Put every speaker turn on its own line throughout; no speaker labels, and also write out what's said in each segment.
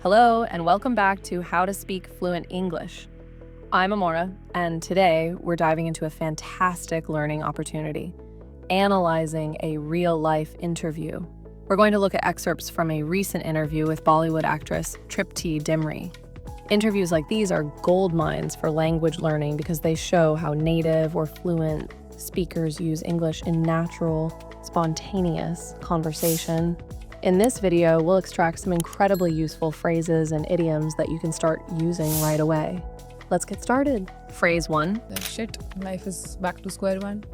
Hello, and welcome back to How to Speak Fluent English. I'm Amora, and today we're diving into a fantastic learning opportunity, analyzing a real-life interview. We're going to look at excerpts from a recent interview with Bollywood actress Triptii Dimri. Interviews like these are gold mines for language learning because they show how native or fluent speakers use English in natural, spontaneous conversation. In this video, we'll extract some incredibly useful phrases and idioms that you can start using right away. Let's get started. Phrase 1.
Shit, life is back to square one.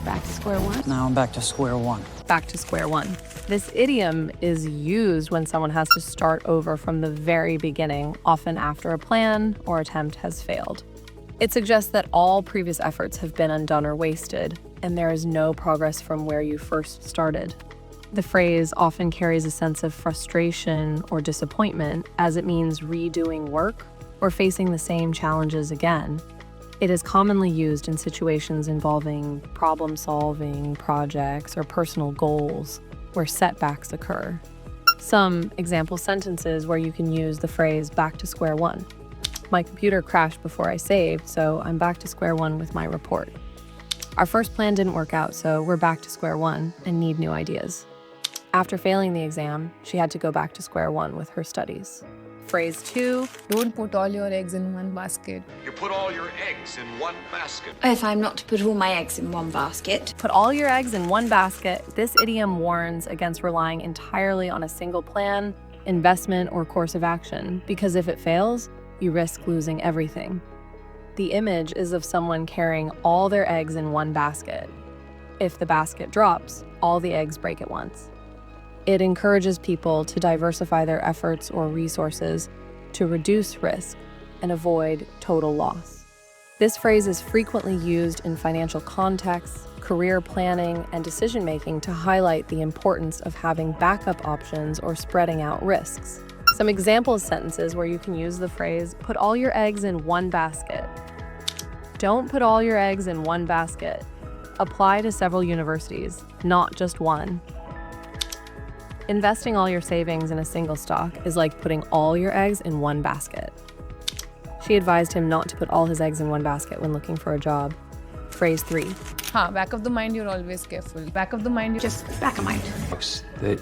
Back to square one.
Now I'm back to square one.
Back to square one. This idiom is used when someone has to start over from the very beginning, often after a plan or attempt has failed. It suggests that all previous efforts have been undone or wasted, and there is no progress from where you first started. The phrase often carries a sense of frustration or disappointment, as it means redoing work or facing the same challenges again. It is commonly used in situations involving problem-solving projects or personal goals where setbacks occur. Some example sentences where you can use the phrase back to square one. My computer crashed before I saved, so I'm back to square one with my report. Our first plan didn't work out, so we're back to square one and need new ideas. After failing the exam, she had to go back to square one with her studies. Phrase 2.
Don't put all your eggs in one basket.
You put all your eggs in one basket.
If I'm not to put all my eggs in one basket.
Put all your eggs in one basket. This idiom warns against relying entirely on a single plan, investment, or course of action, because if it fails, you risk losing everything. The image is of someone carrying all their eggs in one basket. If the basket drops, all the eggs break at once. It encourages people to diversify their efforts or resources to reduce risk and avoid total loss. This phrase is frequently used in financial contexts, career planning, and decision-making to highlight the importance of having backup options or spreading out risks. Some example sentences where you can use the phrase, put all your eggs in one basket. Don't put all your eggs in one basket. Apply to several universities, not just one. Investing all your savings in a single stock is like putting all your eggs in one basket. She advised him not to put all his eggs in one basket when looking for a job. Phrase 3.
Back of the mind, you're always careful. Back of the mind,
Just back of mind.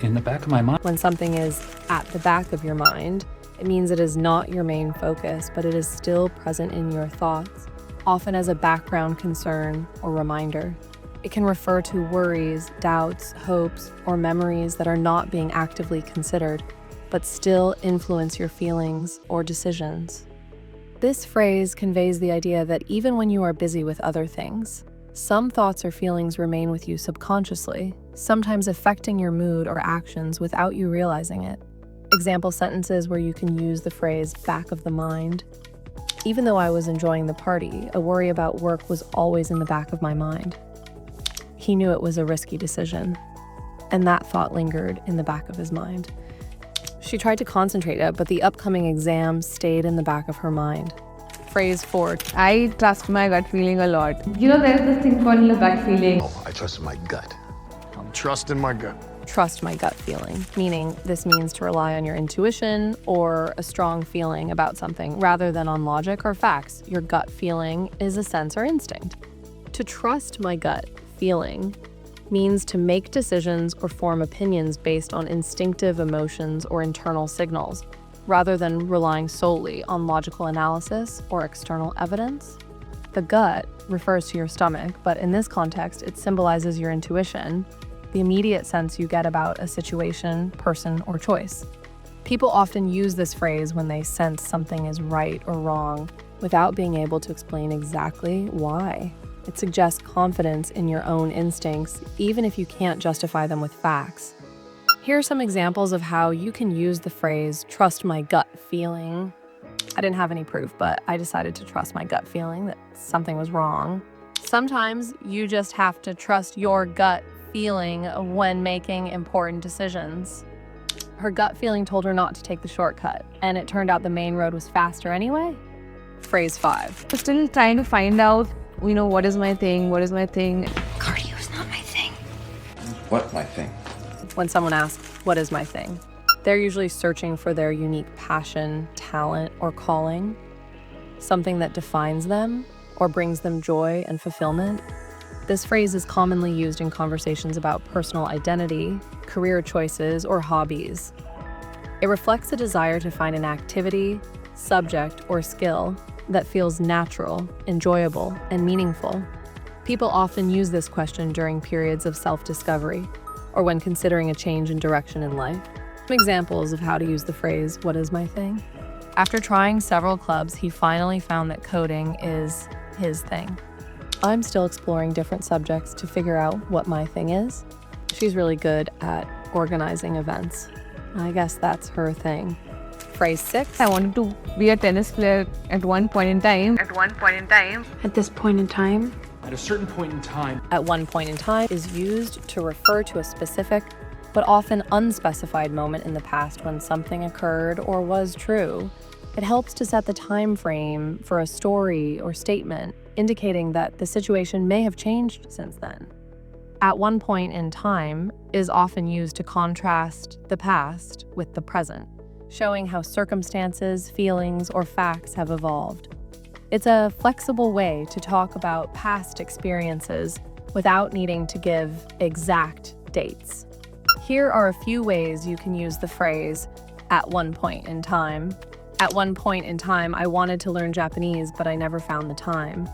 In the back of my mind.
When something is at the back of your mind, it means it is not your main focus, but it is still present in your thoughts, often as a background concern or reminder. It can refer to worries, doubts, hopes, or memories that are not being actively considered, but still influence your feelings or decisions. This phrase conveys the idea that even when you are busy with other things, some thoughts or feelings remain with you subconsciously, sometimes affecting your mood or actions without you realizing it. Example sentences where you can use the phrase back of the mind. Even though I was enjoying the party, a worry about work was always in the back of my mind. He knew it was a risky decision, and that thought lingered in the back of his mind. She tried to concentrate it, but the upcoming exam stayed in the back of her mind. Phrase 4.
I trust my gut feeling a lot. You know, there's this thing called a gut feeling.
Oh, I trust my gut. I'm trusting my gut.
Trust my gut feeling, meaning this means to rely on your intuition or a strong feeling about something rather than on logic or facts. Your gut feeling is a sense or instinct. To trust my gut feeling means to make decisions or form opinions based on instinctive emotions or internal signals, rather than relying solely on logical analysis or external evidence. The gut refers to your stomach, but in this context, it symbolizes your intuition, the immediate sense you get about a situation, person, or choice. People often use this phrase when they sense something is right or wrong without being able to explain exactly why. It suggests confidence in your own instincts, even if you can't justify them with facts. Here are some examples of how you can use the phrase, trust my gut feeling. I didn't have any proof, but I decided to trust my gut feeling that something was wrong. Sometimes you just have to trust your gut feeling when making important decisions. Her gut feeling told her not to take the shortcut, and it turned out the main road was faster anyway. Phrase 5.
I'm still trying to find out, what is my thing?
Cardio is not my thing.
What my thing?
When someone asks, what is my thing? They're usually searching for their unique passion, talent, or calling, something that defines them or brings them joy and fulfillment. This phrase is commonly used in conversations about personal identity, career choices, or hobbies. It reflects a desire to find an activity, subject, or skill that feels natural, enjoyable, and meaningful. People often use this question during periods of self-discovery or when considering a change in direction in life. Some examples of how to use the phrase, "What is my thing?" After trying several clubs, he finally found that coding is his thing. I'm still exploring different subjects to figure out what my thing is. She's really good at organizing events. I guess that's her thing. Phrase 6.
I wanted to be a tennis player at one point in time.
At this point in time,
At a certain point in time,
At one point in time is used to refer to a specific but often unspecified moment in the past when something occurred or was true. It helps to set the time frame for a story or statement, indicating that the situation may have changed since then. At one point in time is often used to contrast the past with the present, showing how circumstances, feelings, or facts have evolved. It's a flexible way to talk about past experiences without needing to give exact dates. Here are a few ways you can use the phrase, "at one point in time." At one point in time, I wanted to learn Japanese, but I never found the time.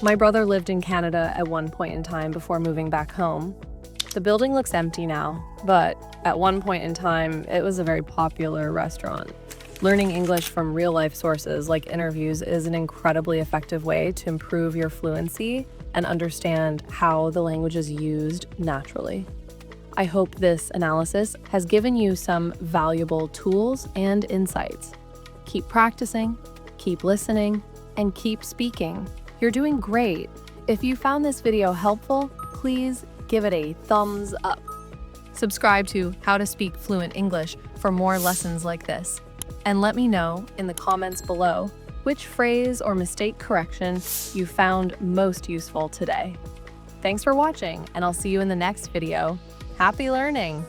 My brother lived in Canada at one point in time before moving back home. The building looks empty now, but at one point in time, it was a very popular restaurant. Learning English from real-life sources like interviews is an incredibly effective way to improve your fluency and understand how the language is used naturally. I hope this analysis has given you some valuable tools and insights. Keep practicing, keep listening, and keep speaking. You're doing great. If you found this video helpful, please give it a thumbs up. Subscribe to How to Speak Fluent English for more lessons like this. And let me know in the comments below which phrase or mistake correction you found most useful today. Thanks for watching, and I'll see you in the next video. Happy learning!